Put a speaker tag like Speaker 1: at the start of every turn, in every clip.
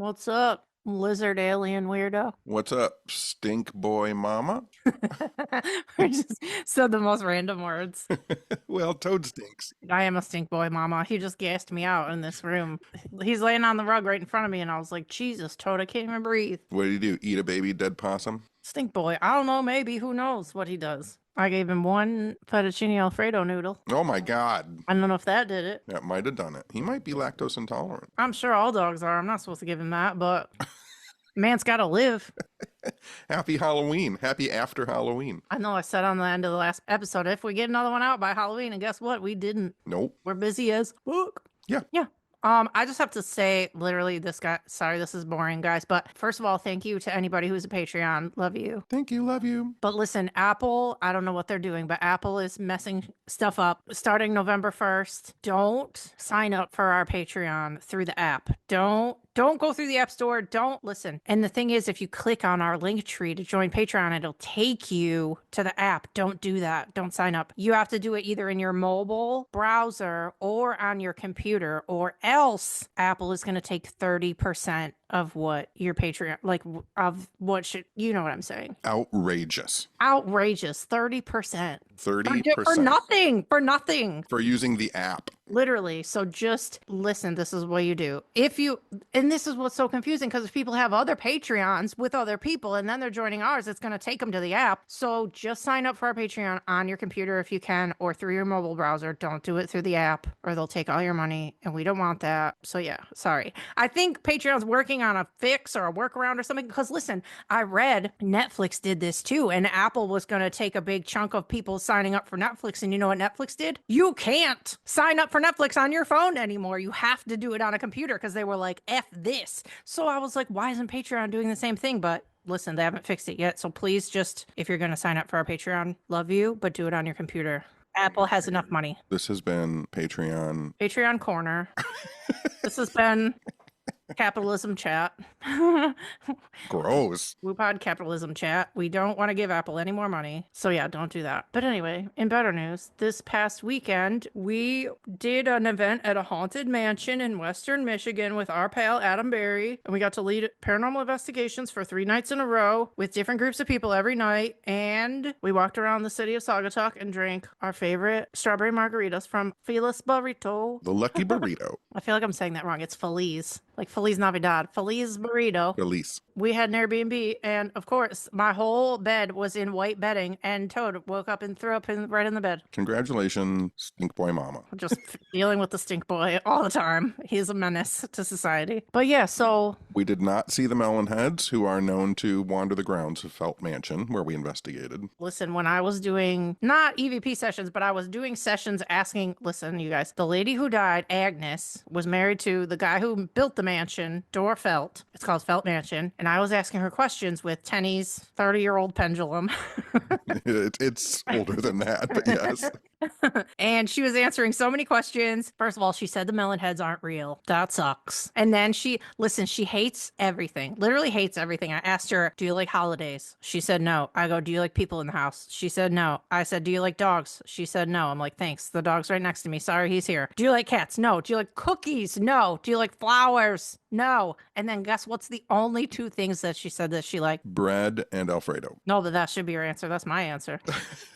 Speaker 1: What's up, lizard alien weirdo?
Speaker 2: What's up, stink boy mama?
Speaker 1: We just said the most random words.
Speaker 2: Well, Toad stinks.
Speaker 1: I am a stink boy, mama. He just gassed me out in this room. He's laying on the rug right in front of me, and I was like, Jesus, Toad, I can't even breathe.
Speaker 2: What do you do? Eat a baby dead possum?
Speaker 1: Stink boy. I don't know, maybe. Who knows what he does? I gave him one fettuccine Alfredo noodle.
Speaker 2: Oh my God.
Speaker 1: I don't know if that did it.
Speaker 2: That might have done it. He might be lactose intolerant.
Speaker 1: I'm sure all dogs are. I'm not supposed to give him that, but man's got to live.
Speaker 2: Happy Halloween. Happy after Halloween.
Speaker 1: I know I said on the end of the last episode, if we get another one out by Halloween, and guess what? We didn't.
Speaker 2: Nope.
Speaker 1: We're busy as fuck.
Speaker 2: Yeah.
Speaker 1: Yeah. I just have to say, literally, this guy, sorry, this is boring, guys, but first of all, thank you to anybody who's a Patreon. Love you.
Speaker 2: Thank you. Love you.
Speaker 1: But listen, Apple, I don't know what they're doing, but Apple is messing stuff up starting November 1st. Don't sign up for our Patreon through the app. Don't go through the App Store. Don't listen. And the thing is, if you click on our link tree to join Patreon, it'll take you to the app. Don't do that. Don't sign up. You have to do it either in your mobile browser or on your computer, or else Apple is going to take 30% of what your Patreon, like of what should, you know what I'm saying?
Speaker 2: Outrageous.
Speaker 1: Outrageous. 30%.
Speaker 2: 30%.
Speaker 1: For nothing. For nothing.
Speaker 2: For using the app.
Speaker 1: Literally. So just listen, this is what you do. And this is what's so confusing, because if people have other Patreons with other people and then they're joining ours, it's going to take them to the app. So just sign up for our Patreon on your computer if you can, or through your mobile browser. Don't do it through the app, or they'll take all your money, and we don't want that. So yeah, sorry. I think Patreon's working on a fix or a workaround or something, because listen, I read Netflix did this too, and Apple was going to take a big chunk of people signing up for Netflix, and you know what Netflix did? You can't sign up for Netflix on your phone anymore. You have to do it on a computer, because they were like, F this. So I was like, why isn't Patreon doing the same thing? But listen, they haven't fixed it yet. So please, just if you're going to sign up for our Patreon, love you, but do it on your computer. Apple has enough money.
Speaker 2: This has been
Speaker 1: Patreon Corner. This has been Capitalism Chat.
Speaker 2: Gross.
Speaker 1: WooPod Capitalism Chat. We don't want to give Apple any more money. So yeah, don't do that. But anyway, in better news, this past weekend, we did an event at a haunted mansion in Western Michigan with our pal Adam Berry. And we got to lead paranormal investigations for 3 nights in a row with different groups of people every night. And we walked around the city of Saugatuck and drank our favorite strawberry margaritas from Feliz Burrito.
Speaker 2: The lucky burrito.
Speaker 1: I feel like I'm saying that wrong. It's Feliz. Like Feliz Navidad. Feliz Burrito.
Speaker 2: Release.
Speaker 1: We had an Airbnb, and of course, my whole bed was in white bedding, and Toad woke up and threw up right in the bed.
Speaker 2: Congratulations, stink boy mama.
Speaker 1: Just dealing with the stink boy all the time. He's a menace to society. But yeah, so...
Speaker 2: We did not see the Melonheads, who are known to wander the grounds of Felt Mansion, where we investigated.
Speaker 1: Listen, when I was doing, not EVP sessions, but I was doing sessions asking, listen, you guys, the lady who died, Agnes, was married to the guy who built the mansion, Dor Felt. It's called Felt Mansion. And I was asking her questions with Tenney's 30-year-old pendulum.
Speaker 2: It's older than that, but yes.
Speaker 1: And she was answering so many questions. First of all, she said the melon heads aren't real. That sucks. And then she hates everything. Literally hates everything. I asked her, do you like holidays? She said no. I go, do you like people in the house? She said no. I said, do you like dogs? She said no. I'm like, thanks. The dog's right next to me. Sorry, he's here. Do you like cats? No. Do you like cookies? No. Do you like flowers? No. And then guess what's the only 2 things that she said that she liked?
Speaker 2: Bread and Alfredo.
Speaker 1: No, but that should be your answer. That's my answer.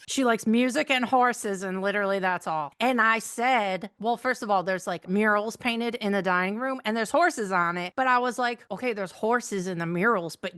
Speaker 1: She likes music and horses, and literally that's all. And I said, well, first of all, there's like murals painted in the dining room and there's horses on it. But I was like, okay, there's horses in the murals, but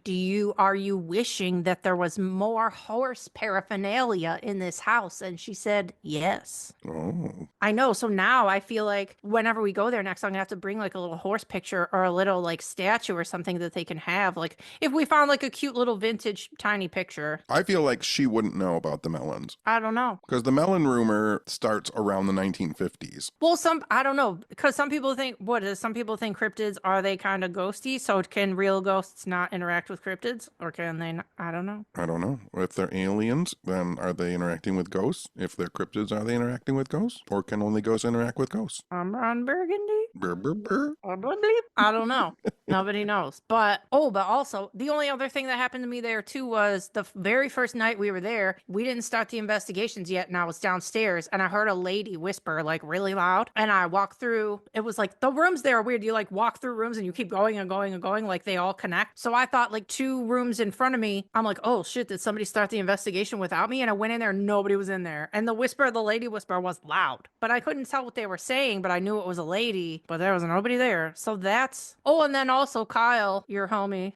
Speaker 1: are you wishing that there was more horse paraphernalia in this house? And she said, yes.
Speaker 2: Oh.
Speaker 1: I know. So now I feel like whenever we go there next, I'm gonna have to bring like a little horse picture or a little like statue or something that they can have. Like if we found like a cute little vintage tiny picture.
Speaker 2: I feel like she wouldn't know about the melons.
Speaker 1: I don't know.
Speaker 2: Because the melon rumor starts around the 1950s.
Speaker 1: Well, I don't know. Because some people think cryptids, are they kind of ghosty? So can real ghosts not interact with cryptids? Or can they not? I don't know.
Speaker 2: I don't know. If they're aliens, then are they interacting with ghosts? If they're cryptids, are they interacting with ghosts? Or and only goes to interact with ghosts.
Speaker 1: I'm Ron Burgundy.
Speaker 2: Brr, brr, brr.
Speaker 1: I don't know. Nobody knows. But also the only other thing that happened to me there too was the very first night we were there, we didn't start the investigations yet, and I was downstairs and I heard a lady whisper like really loud, and I walked through. It was like the rooms there are weird. You like walk through rooms and you keep going and going and going, like they all connect. So I thought like 2 rooms in front of me, I'm like, oh shit, did somebody start the investigation without me? And I went in there, nobody was in there, and the lady whisper was loud, but I couldn't tell what they were saying, but I knew it was a lady, but there was nobody there. So that's and then also Kyle, your homie,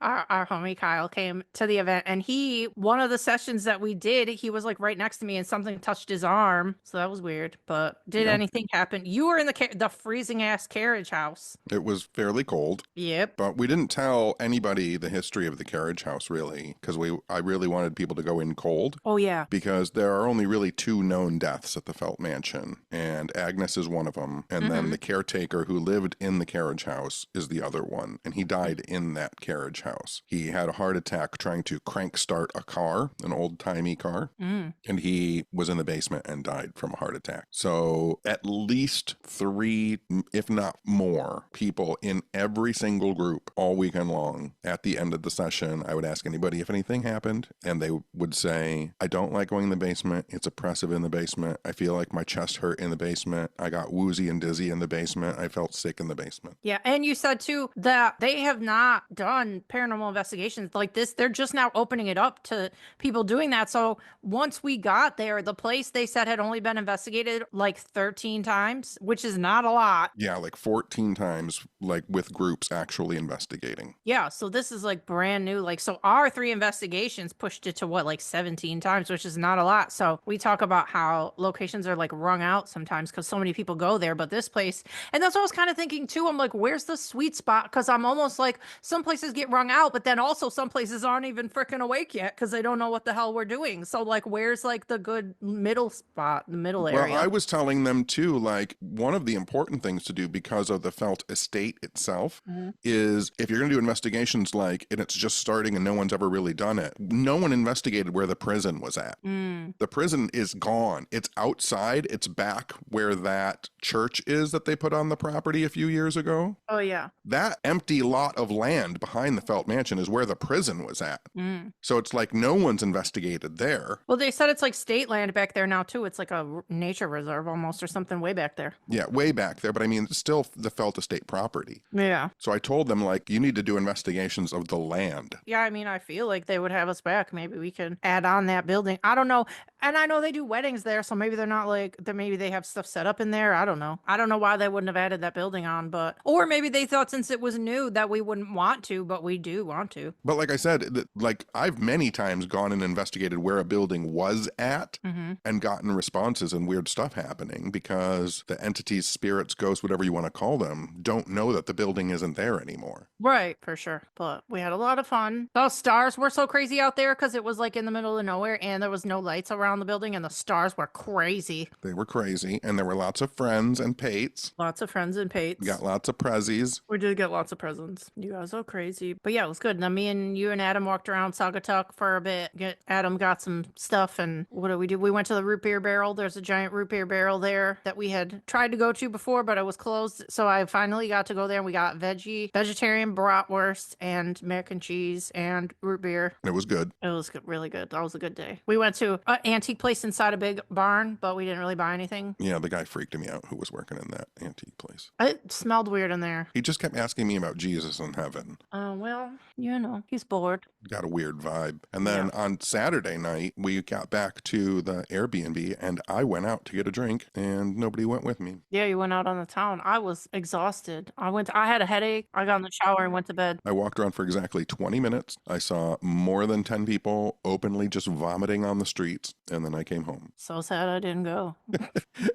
Speaker 1: our homie Kyle came to the event, and one of the sessions that we did, he was like right next to me and something touched his arm, so that was weird. But did anything happen? You were in the freezing ass carriage house.
Speaker 2: It was fairly cold.
Speaker 1: Yep.
Speaker 2: But we didn't tell anybody the history of the carriage house, really, because I really wanted people to go in cold.
Speaker 1: Oh yeah.
Speaker 2: Because there are only really 2 known deaths at the Felt Mansion, and Agnes is one of them, and then the caretaker who lived in the carriage house is the other one, and he died in that carriage house. He had a heart attack trying to crank start a car, an old-timey car, and he was in the basement and died from a heart attack. So at least 3, if not more, people in every single group all weekend long. At the end of the session, I would ask anybody if anything happened, and they would say, I don't like going in the basement. It's oppressive in the basement. I feel like my chest hurt in the basement. I got woozy and dizzy in the basement. I felt sick in the basement.
Speaker 1: Yeah, and you said too that they have not done paranormal investigations like this. They're just now opening it up to people doing that. So once we got there, the place they said had only been investigated like 13 times, which is not a lot.
Speaker 2: Yeah, like 14 times, like with groups actually investigating.
Speaker 1: Yeah, so this is like brand new. Like, so our 3 investigations pushed it to what, like 17 times, which is not a lot. So we talk about how locations are like wrung out sometimes because so many people go there, but this place, and that's what I was kind of thinking too. I'm like, where's the sweet spot? Because I'm almost like, some places get wrung out, but then also some places aren't even freaking awake yet because they don't know what the hell we're doing. So like, where's like the good middle spot, the middle area?
Speaker 2: Well, I was telling them too, like one of the important things to do because of the Felt estate itself is if you're going to do investigations and it's just starting and no one's ever really done it, no one investigated where the prison was at. The prison is gone. It's outside. It's back where that church is that they put on the property a few years ago.
Speaker 1: Oh yeah.
Speaker 2: That empty lot of land behind the Felt Mansion is where the prison was at. So it's like no one's investigated there.
Speaker 1: Well, they said it's like state land back there now too. It's like a nature reserve almost, or something way back there.
Speaker 2: Yeah, way back there. But I mean, it's still the Felt estate property.
Speaker 1: Yeah.
Speaker 2: So I told them, like, you need to do investigations of the land.
Speaker 1: Yeah, I mean, I feel like they would have us back. Maybe we could add on that building. I don't know. And I know they do weddings there, so maybe they're not like, maybe they have stuff set up in there. I don't know. I don't know why they wouldn't have added that building on, or maybe they thought since it was new that we wouldn't want to, but we do want to.
Speaker 2: But like I said, like I've many times gone and investigated where a building was at and gotten responses and weird stuff happening because the entities, spirits, ghosts, whatever you want to call them, don't know that the building isn't there anymore.
Speaker 1: Right, for sure. But we had a lot of fun. Those stars were so crazy out there because it was like in the middle of nowhere and there was no lights around the building, and the stars were crazy.
Speaker 2: They were crazy, and there were lots of friends and pates.
Speaker 1: Lots of friends and pates.
Speaker 2: We got lots of prezzies.
Speaker 1: We did get lots of presents. You guys are crazy. But yeah, it was good. And then me and you and Adam walked around Saugatuck for a bit. Adam got some stuff, and what did we do? We went to the root beer barrel. There's a giant root beer barrel there that we had tried to go to before, but it was closed. So I finally got to go there, and we got vegetarian bratwurst and mac and cheese and root beer.
Speaker 2: It was good.
Speaker 1: It was really good. That was a good day. We went to an antique place inside a big barn, but we didn't really buy anything.
Speaker 2: Yeah, the guy freaked me out who was working in that antique place.
Speaker 1: It smelled weird in there.
Speaker 2: He just kept asking me about Jesus and heaven.
Speaker 1: Well, you know, he's bored.
Speaker 2: Got a weird vibe. And then on Saturday night, we got back to the Airbnb, and I went out to get a drink, and nobody went with me.
Speaker 1: Yeah, you went out on the town. I was exhausted. I had a headache. I got in the shower and went to bed.
Speaker 2: I walked around for exactly 20 minutes. I saw more than 10 people openly just vomiting on the streets, and then I came home.
Speaker 1: So sad I didn't go.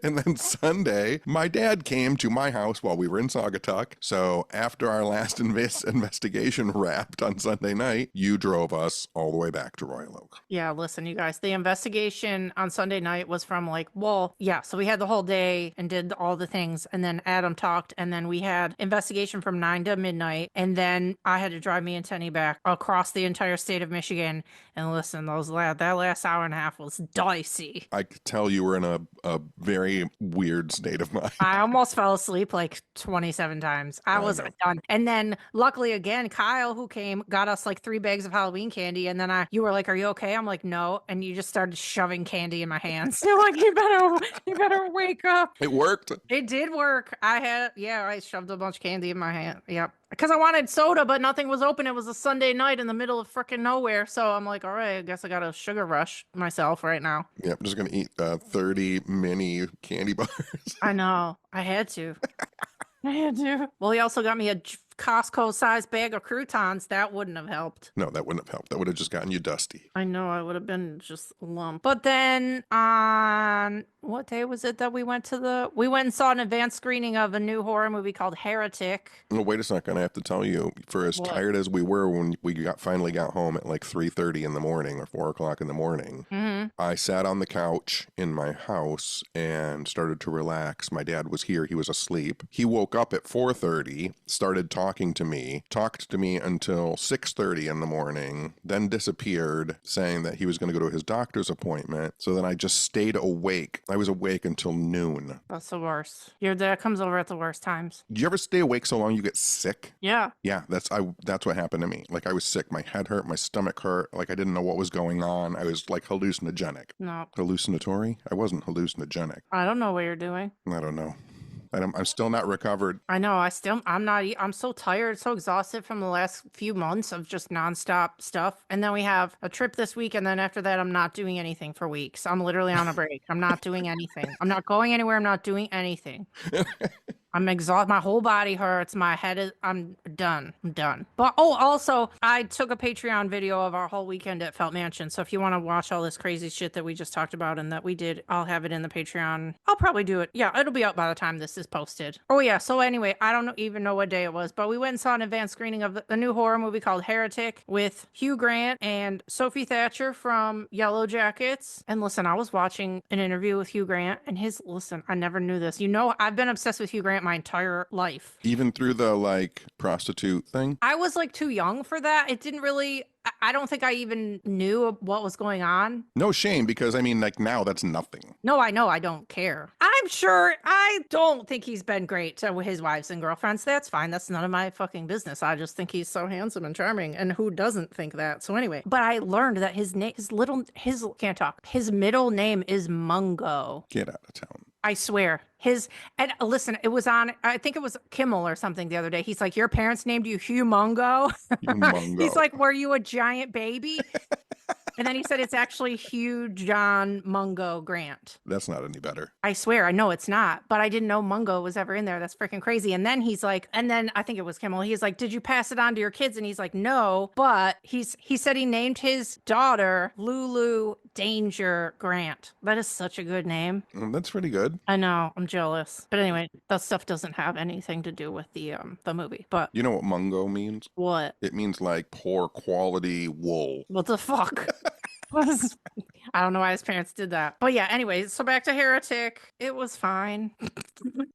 Speaker 2: And then Sunday, my dad came to my house while we were in Saugatuck. So after our last investigation wrapped on Sunday night, you drove us all the way back to Royal Oak.
Speaker 1: Yeah, listen, you guys, the investigation on Sunday night was from so we had the whole day and did all the things, and then Adam talked, and then we had investigation from 9 to midnight, and then I had to drive me and Tenney back across the entire state of Michigan, And listen, that last hour and a half was dicey.
Speaker 2: I could tell you were in a very weird state of mind.
Speaker 1: I almost fell asleep like 27 times. I was done. And then luckily again, Kyle, who came, got us like 3 bags of Halloween candy. And then you were like, "Are you okay?" I'm like, "No." And you just started shoving candy in my hands. You're like, you better wake up.
Speaker 2: It worked.
Speaker 1: It did work. I shoved a bunch of candy in my hand. Yep. Because I wanted soda, but nothing was open. It was a Sunday night in the middle of freaking nowhere. So I'm like, all right, I guess I got to sugar rush myself right now.
Speaker 2: Yeah, I'm just going to eat 30 mini candy bars.
Speaker 1: I know. I had to. Well, he also got me a Costco-sized bag of croutons. That wouldn't have helped.
Speaker 2: No, that wouldn't have helped. That would have just gotten you dusty.
Speaker 1: I know. I would have been just a lump. But then on what day was it that we went and saw an advanced screening of a new horror movie called Heretic.
Speaker 2: Well, wait a second. I have to tell you, for as tired as we were when we finally got home at like 3:30 in the morning or 4 o'clock in the morning, I sat on the couch in my house and started to relax. My dad was here. He was asleep. He woke up at 4:30, started talked to me until 6:30 in the morning, then disappeared, saying that he was going to go to his doctor's appointment. So then I just stayed awake. I was awake until noon.
Speaker 1: That's the worst. Your dad comes over at the worst times.
Speaker 2: Do you ever stay awake so long you get sick?
Speaker 1: Yeah.
Speaker 2: Yeah, that's what happened to me. Like I was sick. My head hurt. My stomach hurt. Like I didn't know what was going on. I was like hallucinogenic.
Speaker 1: No.
Speaker 2: Hallucinatory? I wasn't hallucinogenic.
Speaker 1: I don't know what you're doing.
Speaker 2: I don't know. I'm still not recovered.
Speaker 1: I know. I'm so tired, so exhausted from the last few months of just nonstop stuff. And then we have a trip this week. And then after that, I'm not doing anything for weeks. I'm literally on a break. I'm not doing anything. I'm not going anywhere. I'm not doing anything. I'm exhausted. My whole body hurts. My head is, I'm done. But, also, I took a Patreon video of our whole weekend at Felt Mansion. So if you want to watch all this crazy shit that we just talked about and that we did, I'll have it in the Patreon. I'll probably do it. Yeah, it'll be out by the time this is posted. Oh, yeah. So anyway, I don't even know what day it was, but we went and saw an advanced screening of the new horror movie called Heretic with Hugh Grant and Sophie Thatcher from Yellow Jackets. And listen, I was watching an interview with Hugh Grant and I never knew this. You know, I've been obsessed with Hugh Grant my entire life.
Speaker 2: Even through the like prostitute thing?
Speaker 1: I was like too young for that. It didn't really, I don't think I even knew what was going on.
Speaker 2: No shame, because I mean, like now that's nothing.
Speaker 1: No, I know. I don't care. I'm sure. I don't think he's been great to his wives and girlfriends. That's fine. That's none of my fucking business. I just think he's so handsome and charming. And who doesn't think that? So anyway, but I learned that his middle name is Mungo.
Speaker 2: Get out of town.
Speaker 1: I swear. And listen, it was on, I think it was Kimmel or something the other day. He's like, your parents named you Hugh Mungo? He's like, were you a giant baby? And then he said it's actually Hugh John Mungo Grant.
Speaker 2: That's not any better.
Speaker 1: I swear, I know it's not, but I didn't know Mungo was ever in there. That's freaking crazy. And then he's like, and then I think it was Kimmel. He's like, did you pass it on to your kids? And he's like, no, but he said he named his daughter Lulu Danger Grant. That is such a good name.
Speaker 2: That's pretty good.
Speaker 1: I know. I'm jealous. But anyway, that stuff doesn't have anything to do with the movie. But
Speaker 2: you know what Mungo means?
Speaker 1: What?
Speaker 2: It means like poor quality wool.
Speaker 1: What the fuck? I don't know why his parents did that. But yeah, anyways, so back to Heretic. It was fine.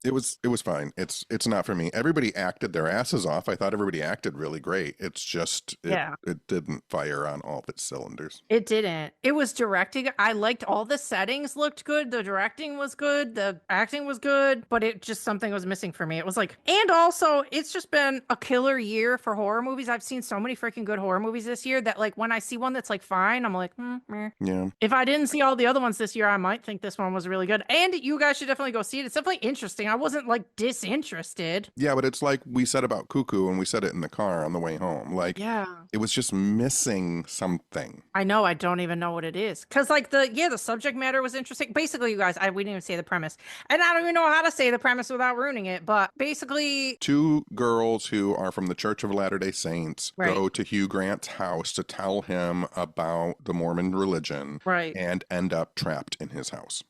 Speaker 2: It was fine. It's not for me. Everybody acted their asses off. I thought everybody acted really great. It's just it didn't fire on all of its cylinders.
Speaker 1: It didn't. It was directing. I liked all the settings looked good. The directing was good. The acting was good, but it just something was missing for me. It was like, and also it's just been a killer year for horror movies. I've seen so many freaking good horror movies this year that like when I see one that's like fine, I'm like, meh.
Speaker 2: Yeah.
Speaker 1: If I didn't see all the other ones this year, I might think this one was really good. And you guys should definitely go see it. It's definitely interesting. I wasn't like disinterested.
Speaker 2: Yeah, but it's like we said about Cuckoo, and we said it in the car on the way home. Like, yeah, it was just missing something.
Speaker 1: I know. I don't even know what it is. Because like the subject matter was interesting. Basically, you guys, we didn't even say the premise. And I don't even know how to say the premise without ruining it. But basically,
Speaker 2: 2 girls who are from the Church of Latter-day Saints go to Hugh Grant's house to tell him about the Mormon religion.
Speaker 1: Right. Right.
Speaker 2: and end up trapped in his house. ...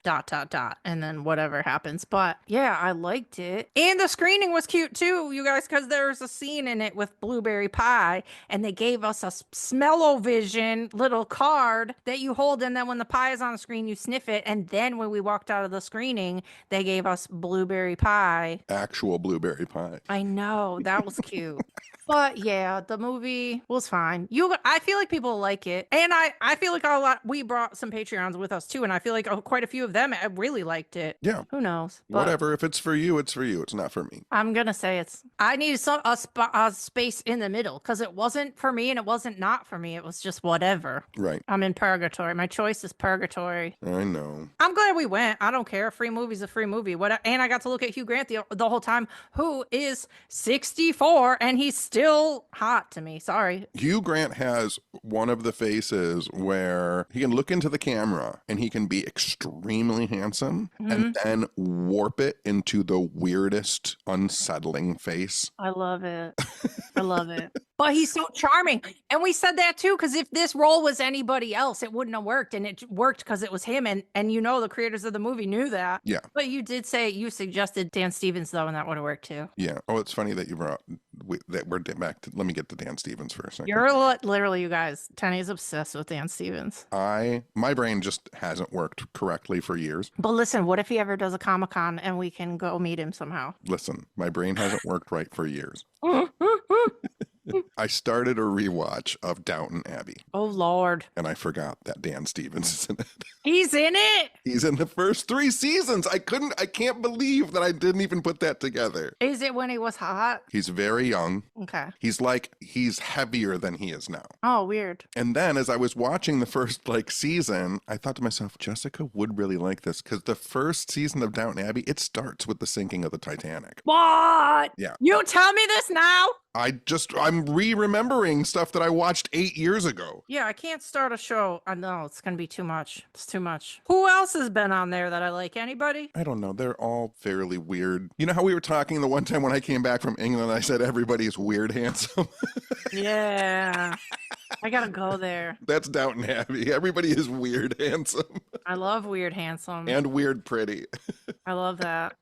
Speaker 1: And then whatever happens. But yeah, I liked it. And the screening was cute too, you guys, because there's a scene in it with blueberry pie, and they gave us a smell-o-vision little card that you hold, and then when the pie is on the screen, you sniff it. And then when we walked out of the screening, they gave us blueberry pie.
Speaker 2: Actual blueberry pie.
Speaker 1: I know, that was cute. But yeah, the movie was fine. I feel like people like it, and I feel like we brought some Patreons with us too, and I feel like quite a few of them really liked it.
Speaker 2: Yeah.
Speaker 1: Who knows? But
Speaker 2: whatever. If it's for you, it's for you. It's not for me.
Speaker 1: I'm gonna say I needed a space in the middle, because it wasn't for me and it wasn't not for me. It was just whatever.
Speaker 2: Right.
Speaker 1: I'm in purgatory. My choice is purgatory.
Speaker 2: I know.
Speaker 1: I'm glad we went. I don't care. A free movie's a free movie. And I got to look at Hugh Grant the whole time, who is 64, and he's still hot to me. Sorry.
Speaker 2: Hugh Grant has one of the faces where he can look into the camera and he can be extremely handsome and then warp it into the weirdest, unsettling face.
Speaker 1: I love it. I love it. But he's so charming. And we said that too, because if this role was anybody else, it wouldn't have worked. And it worked because it was him. And you know, the creators of the movie knew that.
Speaker 2: Yeah.
Speaker 1: But you did say you suggested Dan Stevens, though, and that would have worked too.
Speaker 2: Yeah. Oh, it's funny that you brought that. We're back to, let me get to Dan Stevens for a second.
Speaker 1: You're literally, you guys, Tenney's obsessed with Dan Stevens.
Speaker 2: My brain just hasn't worked correctly for years.
Speaker 1: But listen, what if he ever does a Comic-Con and we can go meet him somehow?
Speaker 2: Listen, my brain hasn't worked right for years. I started a rewatch of Downton Abbey.
Speaker 1: Oh, Lord.
Speaker 2: And I forgot that Dan Stevens is in it.
Speaker 1: He's in it?
Speaker 2: He's in the first 3 seasons. I can't believe that I didn't even put that together.
Speaker 1: Is it when he was hot?
Speaker 2: He's very young.
Speaker 1: Okay.
Speaker 2: He's heavier than he is now.
Speaker 1: Oh, weird.
Speaker 2: And then as I was watching the first season, I thought to myself, Jessica would really like this, because the first season of Downton Abbey, it starts with the sinking of the Titanic.
Speaker 1: What?
Speaker 2: Yeah.
Speaker 1: You tell me this now?
Speaker 2: I'm re-remembering stuff that I watched 8 years ago.
Speaker 1: Yeah, I can't start a show. I know, it's going to be too much. It's too much. Who else has been on there that I like? Anybody?
Speaker 2: I don't know. They're all fairly weird. You know how we were talking the one time when I came back from England, I said everybody's weird handsome?
Speaker 1: Yeah. I got to go there.
Speaker 2: That's Downton Abbey. Everybody is weird handsome.
Speaker 1: I love weird handsome.
Speaker 2: And weird pretty.
Speaker 1: I love that.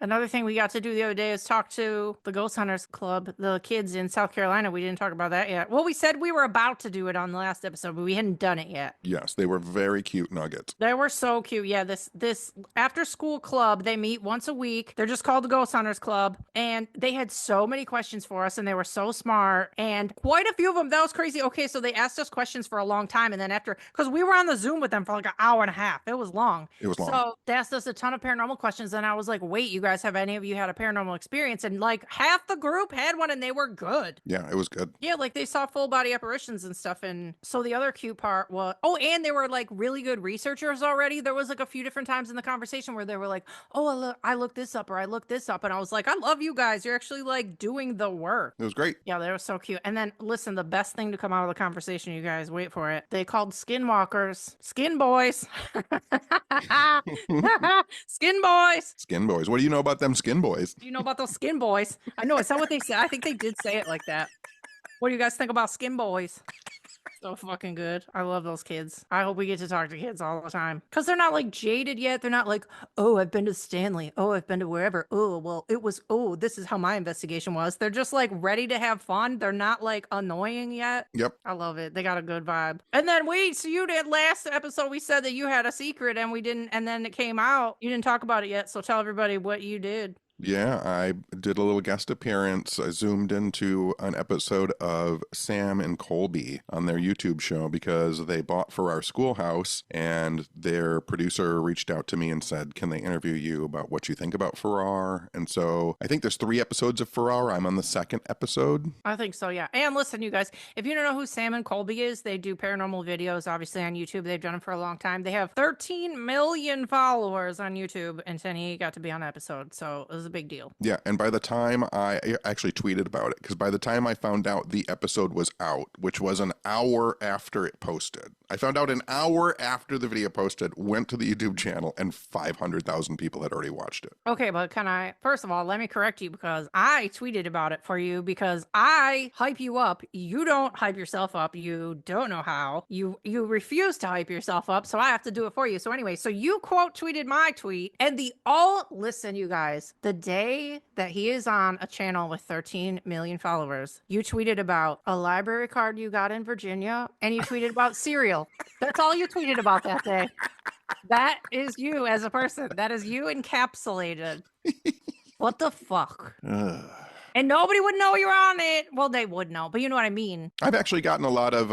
Speaker 1: Another thing we got to do the other day is talk to the Ghost Hunters Club, the kids in South Carolina. We didn't talk about that yet. Well, we said we were about to do it on the last episode, but we hadn't done it yet.
Speaker 2: Yes, they were very cute nuggets.
Speaker 1: They were so cute. Yeah, this after school club, they meet once a week. They're just called the Ghost Hunters Club. And they had so many questions for us, and they were so smart. And quite a few of them, that was crazy. Okay, so they asked us questions for a long time. And then because we were on the Zoom with them for like an hour and a half. It was long.
Speaker 2: It was long.
Speaker 1: So they asked us a ton of paranormal questions. And I was like, wait, you guys, have any of you had a paranormal experience? And like half the group had one, and they were good.
Speaker 2: Yeah, it was good.
Speaker 1: Yeah, like they saw full body apparitions and stuff. And so the other cute part was, and they were like really good researchers already. There was like a few different times in the conversation where they were like, I looked this up, or I looked this up. And I was like, I love you guys. You're actually like doing the work.
Speaker 2: It was great.
Speaker 1: Yeah, they were so cute. And then listen, the best thing to come out of the conversation, you guys, wait for it. They called skinwalkers Skinbois. Skinbois.
Speaker 2: Skinbois. What do you know about them Skinbois?
Speaker 1: Do you know about those Skinbois? I know, is that what they said? I think they did say it like that. What do you guys think about Skinbois? So fucking good. I love those kids. I hope we get to talk to kids all the time. Because they're not like jaded yet. They're not like, I've been to Stanley. I've been to wherever. This is how my investigation was. They're just like ready to have fun. They're not like annoying yet.
Speaker 2: Yep.
Speaker 1: I love it. They got a good vibe. And then so you did last episode, we said that you had a secret and we didn't, and then it came out. You didn't talk about it yet. So tell everybody what you did.
Speaker 2: Yeah, I did a little guest appearance. I zoomed into an episode of Sam and Colby on their YouTube show because they bought Farrar School house, and their producer reached out to me and said, can they interview you about what you think about Farrar? And so I think there's 3 episodes of Farrar. I'm on the 2nd episode.
Speaker 1: I think so, yeah. And listen, you guys, if you don't know who Sam and Colby is, they do paranormal videos, obviously, on YouTube. They've done it for a long time. They have 13 million followers on YouTube, and Tenney got to be on an episode. So it was a big deal.
Speaker 2: Yeah, and by the time I actually tweeted about it, because by the time I found out the episode was out, which was an hour after it posted, I found out an hour after the video posted, went to the YouTube channel, and 500,000 people had already watched it.
Speaker 1: Okay, but can I, first of all, let me correct you because I tweeted about it for you because I hype you up. You don't hype yourself up. You don't know how. You refuse to hype yourself up, so I have to do it for you. So anyway, so you quote tweeted my tweet, and listen, you guys, the day that he is on a channel with 13 million followers, you tweeted about a library card you got in Virginia, and you tweeted about cereal. That's all you tweeted about that day. That is you as a person. That is you encapsulated. What the fuck? And nobody would know you're on it. Well, they would know, but you know what I mean.
Speaker 2: I've actually gotten a lot of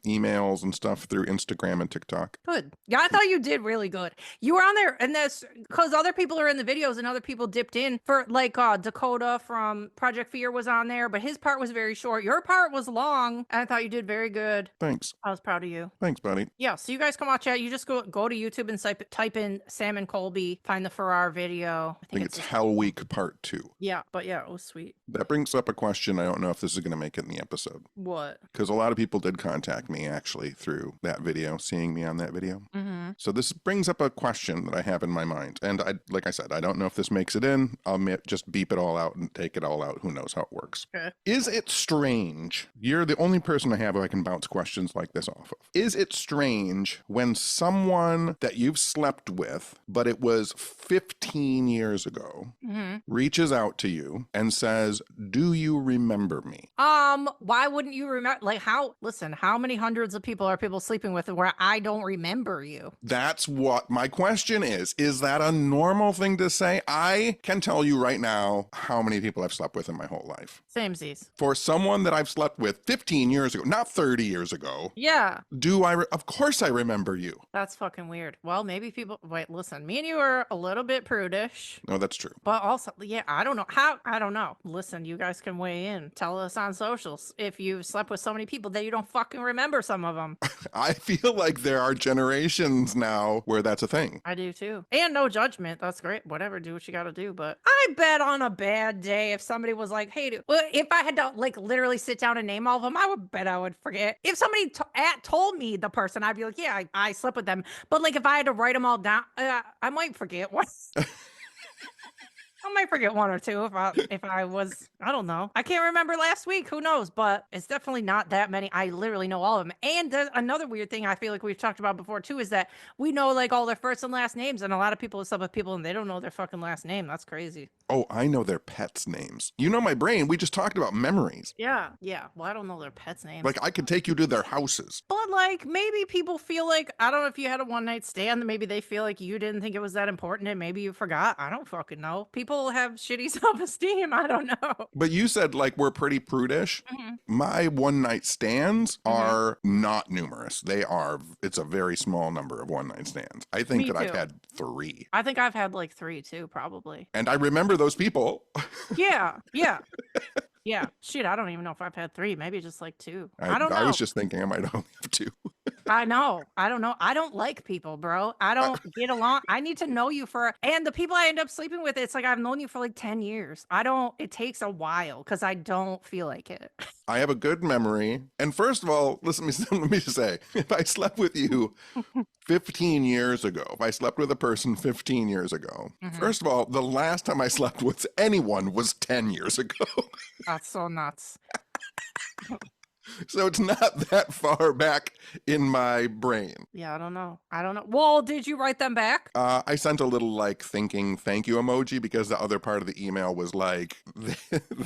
Speaker 2: emails and stuff through Instagram and TikTok.
Speaker 1: Good. Yeah, I thought you did really good. You were on there, and that's because other people are in the videos and other people dipped in for, like, Dakota from Project Fear was on there, but his part was very short. Your part was long, and I thought you did very good.
Speaker 2: Thanks.
Speaker 1: I was proud of you.
Speaker 2: Thanks, buddy.
Speaker 1: Yeah, so you guys can watch that. You just go to YouTube and type in Sam and Colby, find the Farrar video.
Speaker 2: I think it's Hell Week Part 2.
Speaker 1: Yeah, but yeah, it was sweet.
Speaker 2: That brings up a question. I don't know if this is going to make it in the episode.
Speaker 1: What?
Speaker 2: Because a lot of people did contact me actually through that video, seeing me on that video.
Speaker 1: Mm-hmm.
Speaker 2: So this brings up a question that I have in my mind. And like I said, I don't know if this makes it in. I'll just beep it all out and take it all out. Who knows how it works.
Speaker 1: Okay.
Speaker 2: Is it strange? You're the only person I have who I can bounce questions like this off of. Is it strange when someone that you've slept with, but it was 15 years ago, reaches out to you and says, do you remember me?
Speaker 1: Why wouldn't you remember? Like, how many hundreds of people are people sleeping with where I don't remember you?
Speaker 2: That's what my question is. Is that a normal thing to say? I can tell you right now how many people I've slept with in my whole life.
Speaker 1: Samesies.
Speaker 2: For someone that I've slept with 15 years ago, not 30 years ago.
Speaker 1: Yeah.
Speaker 2: Of course I remember you.
Speaker 1: That's fucking weird. Well, maybe people, wait, listen, me and you are a little bit prudish.
Speaker 2: No, that's true.
Speaker 1: But also, yeah, I don't know. I don't know. Listen, you guys can weigh in. Tell us on socials if you've slept with so many people that you don't fucking remember some of them.
Speaker 2: I feel like there are generations now where that's a thing.
Speaker 1: I do too. And no judgment. That's great. Whatever, do what you gotta do. But I bet on a bad day, if somebody was like, hey, dude, well, if I had to like literally sit down and name all of them, I would bet I would forget. If somebody told me the person, I'd be like, yeah, I slept with them. But like if I had to write them all down, I might forget one. I might forget one or two if I was, I don't know. I can't remember last week. Who knows? But it's definitely not that many. I literally know all of them. And there's another weird thing I feel like we've talked about before too, is that we know like all their first and last names. And a lot of people have slept with people and they don't know their fucking last name. That's crazy.
Speaker 2: Oh, I know their pets' names. You know my brain. We just talked about memories.
Speaker 1: Yeah. Yeah. Well, I don't know their pets' names.
Speaker 2: Like I could take you to their houses.
Speaker 1: But like maybe people feel like, I don't know if you had a one night stand, maybe they feel like you didn't think it was that important and maybe you forgot. I don't fucking know. People have shitty self-esteem. I don't know.
Speaker 2: But you said like we're pretty prudish. My one night stands are not numerous. It's a very small number of one night stands. I think that I've had 3.
Speaker 1: I think I've had like 3 too, probably.
Speaker 2: And I remember those people.
Speaker 1: Yeah. Yeah. Shit, I don't even know if I've had 3. Maybe just like 2. I don't know.
Speaker 2: I was just thinking I might only have 2.
Speaker 1: I know. I don't know. I don't like people, bro. I don't get along. I need to know you and the people I end up sleeping with, it's like I've known you for like 10 years. It takes a while because I don't feel like it.
Speaker 2: I have a good memory. And first of all, let me just say, if I slept with you 15 years ago, if I slept with a person 15 years ago, first of all, the last time I slept with anyone was 10 years ago.
Speaker 1: That's so nuts.
Speaker 2: So it's not that far back in my brain.
Speaker 1: Yeah, I don't know. Well, did you write them back?
Speaker 2: I sent a little like thinking thank you emoji because the other part of the email was like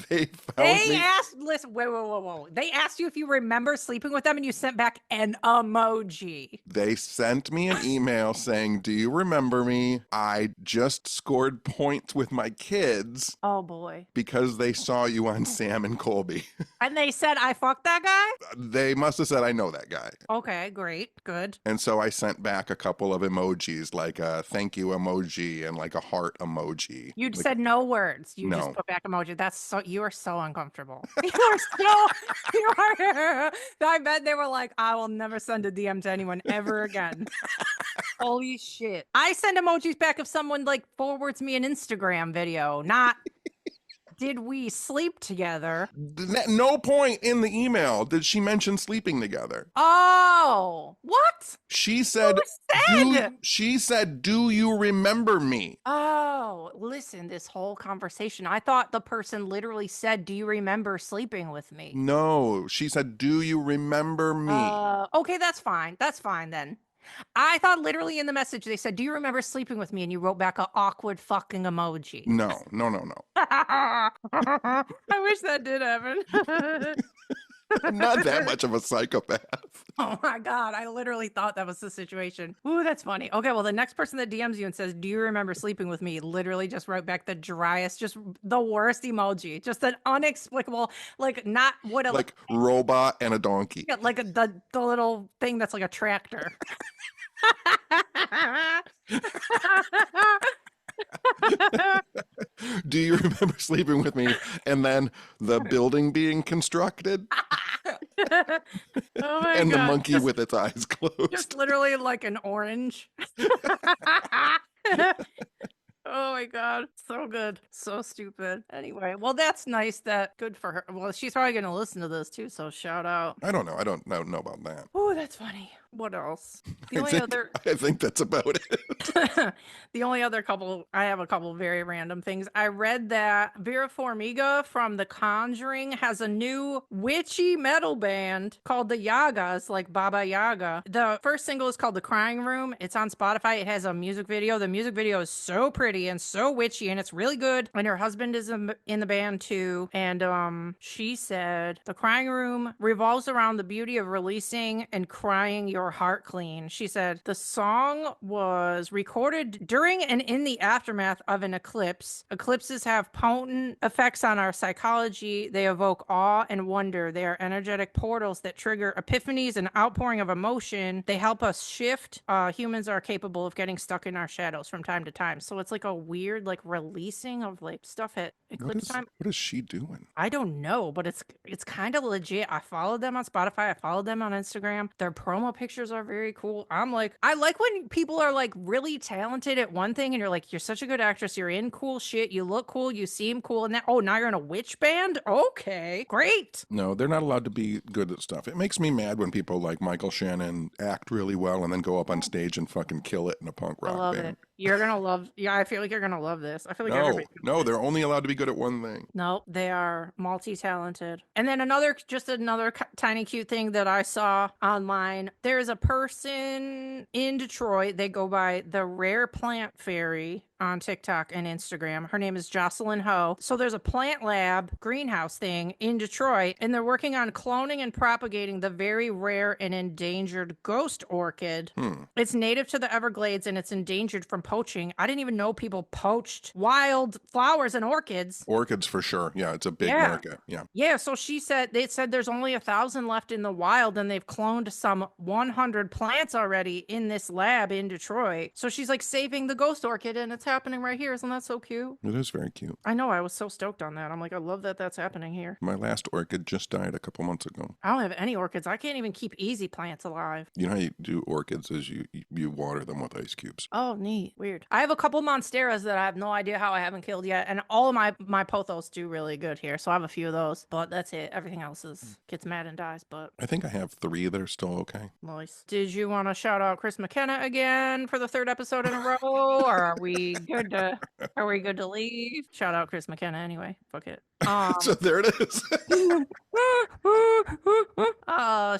Speaker 2: they
Speaker 1: asked, listen, whoa. They asked you if you remember sleeping with them and you sent back an emoji.
Speaker 2: They sent me an email saying, do you remember me? I just scored points with my kids.
Speaker 1: Oh boy.
Speaker 2: Because they saw you on Sam and Colby.
Speaker 1: And they said I fucked that guy?
Speaker 2: They must have said I know that guy.
Speaker 1: Okay, great, good.
Speaker 2: And so I sent back a couple of emojis, like a thank you emoji and like a heart emoji.
Speaker 1: You said no words. You
Speaker 2: No.
Speaker 1: just put back emoji. You are so uncomfortable. I bet they were like, I will never send a DM to anyone ever again. Holy shit. I send emojis back if someone like forwards me an Instagram video, not did we sleep together?
Speaker 2: No point in the email did she mention sleeping together.
Speaker 1: Oh, what?
Speaker 2: She said,
Speaker 1: Who said?
Speaker 2: do you remember me?
Speaker 1: Oh, listen, this whole conversation. I thought the person literally said, "Do you remember sleeping with me?"
Speaker 2: No, she said, do you remember me?
Speaker 1: Okay, that's fine. That's fine then. I thought literally in the message they said, "Do you remember sleeping with me?" And you wrote back a awkward fucking emoji.
Speaker 2: No.
Speaker 1: I wish that did happen.
Speaker 2: I'm not that much of a psychopath.
Speaker 1: Oh my God. I literally thought that was the situation. Ooh, that's funny. Okay, well, the next person that DMs you and says, "Do you remember sleeping with me?" literally just wrote back the driest, just the worst emoji. Just an unexplicable, like not what a
Speaker 2: Like robot and a donkey.
Speaker 1: like the little thing that's like a tractor.
Speaker 2: Do you remember sleeping with me? And then the building being constructed
Speaker 1: Oh my
Speaker 2: and the
Speaker 1: God.
Speaker 2: monkey with its eyes closed.
Speaker 1: Just literally like an orange. Oh my God. So good. So stupid. Anyway, well, that's nice. Good for her. Well, she's probably going to listen to this too. So shout out.
Speaker 2: I don't know. I don't know about that.
Speaker 1: Oh, that's funny. What else? The
Speaker 2: I
Speaker 1: only
Speaker 2: think,
Speaker 1: other.
Speaker 2: I think that's about it.
Speaker 1: The only other couple, I have a couple very random things. I read that Vera Farmiga from The Conjuring has a new witchy metal band called the Yagas, like Baba Yaga. The first single is called The Crying Room. It's on Spotify. It has a music video. The music video is so pretty and so witchy, and it's really good. And her husband is in the band too. And she said The Crying Room revolves around the beauty of releasing and crying your heart clean. She said the song was recorded during and in the aftermath of an eclipse. Eclipses have potent effects on our psychology. They evoke awe and wonder. They are energetic portals that trigger epiphanies and outpouring of emotion. They help us shift. Humans are capable of getting stuck in our shadows from time to time. So it's like a weird like releasing of like stuff at eclipse time.
Speaker 2: What is she doing?
Speaker 1: I don't know, but it's kind of legit. I followed them on Spotify. I followed them on Instagram. Their promo pictures are very cool. I like when people are like really talented at one thing and you're like, you're such a good actress. You're in cool shit. You look cool. You seem cool. And now you're in a witch band? Okay, great.
Speaker 2: No, they're not allowed to be good at stuff. It makes me mad when people like Michael Shannon act really well and then go up on stage and fucking kill it in a punk rock
Speaker 1: I love
Speaker 2: band.
Speaker 1: it. You're gonna love. Yeah, I feel like you're gonna love this. I feel like
Speaker 2: No, they're only allowed to be good at one thing.
Speaker 1: No, they are multi-talented. And then another tiny cute thing that I saw online. There is a person in Detroit. They go by the Rare Plant Fairy on TikTok and Instagram. Her name is Jocelyn Ho. So there's a plant lab greenhouse thing in Detroit, and they're working on cloning and propagating the very rare and endangered ghost orchid. It's native to the Everglades and it's endangered from poaching. I didn't even know people poached wild flowers and orchids.
Speaker 2: Orchids for sure. Yeah, it's a big market.
Speaker 1: Yeah. So they said there's only 1,000 left in the wild, and they've cloned some 100 plants already in this lab in Detroit. So she's like saving the ghost orchid, and it's happening right here. Isn't that so cute?
Speaker 2: It is very cute.
Speaker 1: I know. I was so stoked on that. I'm like, I love that that's happening here.
Speaker 2: My last orchid just died a couple months ago.
Speaker 1: I don't have any orchids. I can't even keep easy plants alive.
Speaker 2: You know how you do orchids is you water them with ice cubes.
Speaker 1: Oh, neat. Weird. I have a couple monsteras that I have no idea how I haven't killed yet, and all of my pothos do really good here. So I have a few of those, but that's it. Everything else gets mad and dies. But
Speaker 2: I think I have 3 that are still okay.
Speaker 1: Nice. Did you want to shout out Chris McKenna again for the 3rd episode in a row, or are we good to leave? Shout out Chris McKenna anyway. Fuck it.
Speaker 2: So there it is.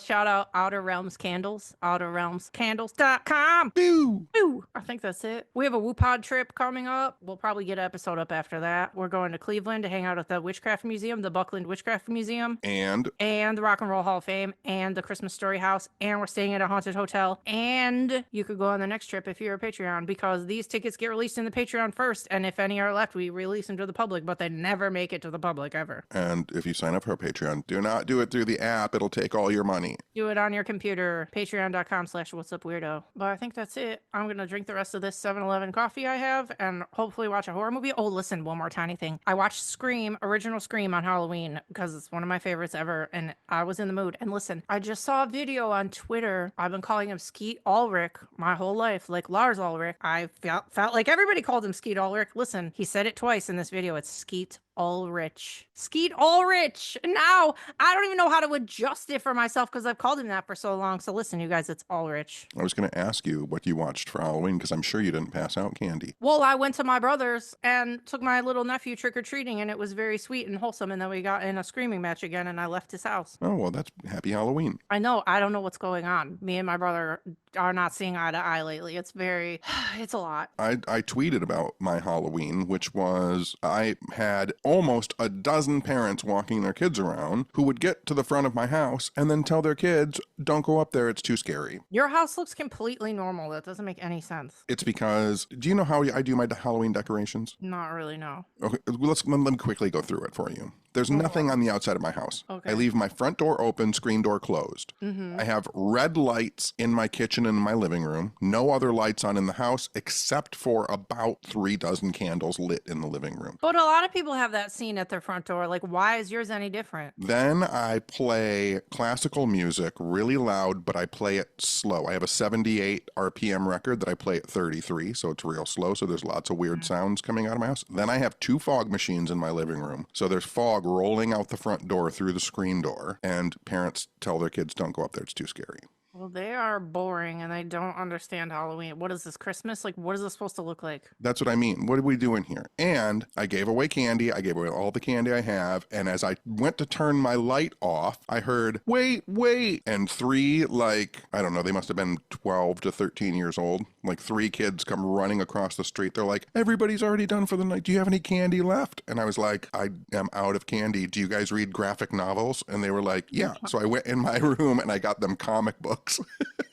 Speaker 1: Shout out Outer Realms Candles, outerrealmscandles.com.
Speaker 2: Boo!
Speaker 1: I think that's it. We have a WooPod trip coming up. We'll probably get an episode up after that. We're going to Cleveland to hang out at the Witchcraft Museum, the Buckland Witchcraft Museum,
Speaker 2: and
Speaker 1: the Rock and Roll Hall of Fame, and the Christmas Story House, and we're staying at a haunted hotel. And you could go on the next trip if you're a Patreon, because these tickets get released in the Patreon first, and if any are left, we release them to the public, but they never make it to the public ever.
Speaker 2: And if you sign up for our Patreon, do not do do it through the app, it'll take all your money.
Speaker 1: Do it on your computer. Patreon.com/whatsupweirdo. But I think that's it. I'm going to drink the rest of this 7-Eleven coffee I have and hopefully watch a horror movie. Oh, listen, one more tiny thing. I watched Scream, original Scream on Halloween because it's one of my favorites ever. And I was in the mood. And listen, I just saw a video on Twitter. I've been calling him Skeet Ulrich my whole life, like Lars Ulrich. I felt like everybody called him Skeet Ulrich. Listen, he said it twice in this video. It's Skeet Ulrich. Skeet Ulrich. Now I don't even know how to adjust it for myself because I've called him that for so long. So listen, you guys, it's Ulrich.
Speaker 2: I was going to ask you what you watched for Halloween because I'm sure you didn't pass out candy.
Speaker 1: Well, I went to my brother's and took my little nephew trick-or-treating, and it was very sweet and wholesome. And then we got in a screaming match again, and I left his house.
Speaker 2: Oh, well, that's happy Halloween.
Speaker 1: I know. I don't know what's going on. Me and my brother are not seeing eye to eye lately. It's it's a lot.
Speaker 2: I tweeted about my Halloween, which was I had almost a dozen parents walking their kids around who would get to the front of my house and then tell their kids, don't go up there, it's too scary.
Speaker 1: Your house looks completely normal. That doesn't make any sense.
Speaker 2: It's because, do you know how I do my Halloween decorations?
Speaker 1: Not really, no.
Speaker 2: Okay, let me quickly go through it for you. There's nothing on the outside of my house.
Speaker 1: Okay.
Speaker 2: I leave my front door open, screen door closed.
Speaker 1: Mm-hmm.
Speaker 2: I have red lights in my kitchen and in my living room. No other lights on in the house except for about 3 dozen candles lit in the living room.
Speaker 1: But a lot of people have that scene at their front door. Like, why is yours any different?
Speaker 2: Then I play classical music really loud, but I play it slow. I have a 78 RPM record that I play at 33, so it's real slow. So there's lots of weird sounds coming out of my house. Then I have 2 fog machines in my living room. So there's fog rolling out the front door through the screen door, and parents tell their kids, don't go up there, it's too scary.
Speaker 1: Well, they are boring and they don't understand Halloween. What is this, Christmas? Like, what is this supposed to look like?
Speaker 2: That's what I mean. What are we doing here? And I gave away candy. I gave away all the candy I have. And as I went to turn my light off, I heard, wait. And 3, like, I don't know, they must have been 12 to 13 years old. Like 3 kids come running across the street. They're like, everybody's already done for the night. Do you have any candy left? And I was like, I am out of candy. Do you guys read graphic novels? And they were like, yeah. So I went in my room and I got them comic books.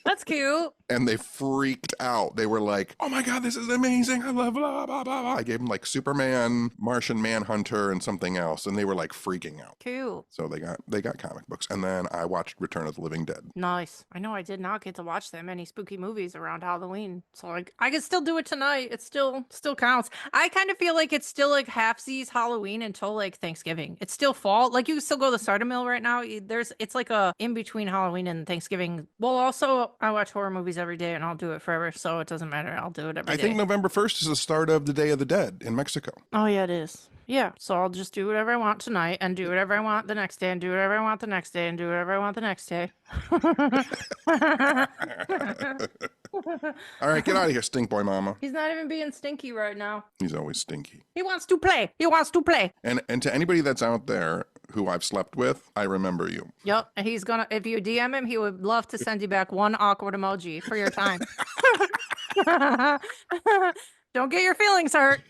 Speaker 1: That's cute.
Speaker 2: And they freaked out. They were like, oh my God, this is amazing. I love blah, blah, blah, blah. I gave them like Superman, Martian Manhunter, and something else. And they were like freaking out.
Speaker 1: Cute.
Speaker 2: So they got comic books. And then I watched Return of the Living Dead.
Speaker 1: Nice. I know I did not get to watch that many spooky movies around Halloween. So like I can still do it tonight. It still counts. I kind of feel like it's still like halfsies Halloween until like Thanksgiving. It's still fall. Like you can still go to the Starter Mill right now. It's like a in between Halloween and Thanksgiving. Well, also I watch horror movies every day and I'll do it forever. So it doesn't matter. I'll do it every day.
Speaker 2: I think November 1st is the start of the Day of the Dead in Mexico.
Speaker 1: Oh yeah, it is. Yeah, so I'll just do whatever I want tonight and do whatever I want the next day and do whatever I want the next day and do whatever I want the next day.
Speaker 2: All right, get out of here, stink boy mama.
Speaker 1: He's not even being stinky right now.
Speaker 2: He's always stinky.
Speaker 1: He wants to play. He wants to play.
Speaker 2: And to anybody that's out there who I've slept with, I remember you.
Speaker 1: Yep, he's gonna, if you DM him, he would love to send you back one awkward emoji for your time. Don't get your feelings hurt.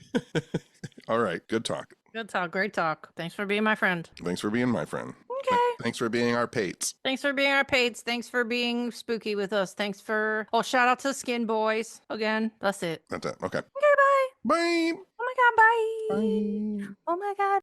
Speaker 2: All right, good talk.
Speaker 1: Good talk, great talk. Thanks for being my friend.
Speaker 2: Thanks for being my friend.
Speaker 1: Okay.
Speaker 2: Thanks for being our pates.
Speaker 1: Thanks for being our pates. Thanks for being spooky with us. Thanks for, shout out to Skinbois. Again, that's it.
Speaker 2: That's it. Okay.
Speaker 1: Okay, bye.
Speaker 2: Bye.
Speaker 1: Oh my God, bye.
Speaker 2: Bye.
Speaker 1: Oh my God.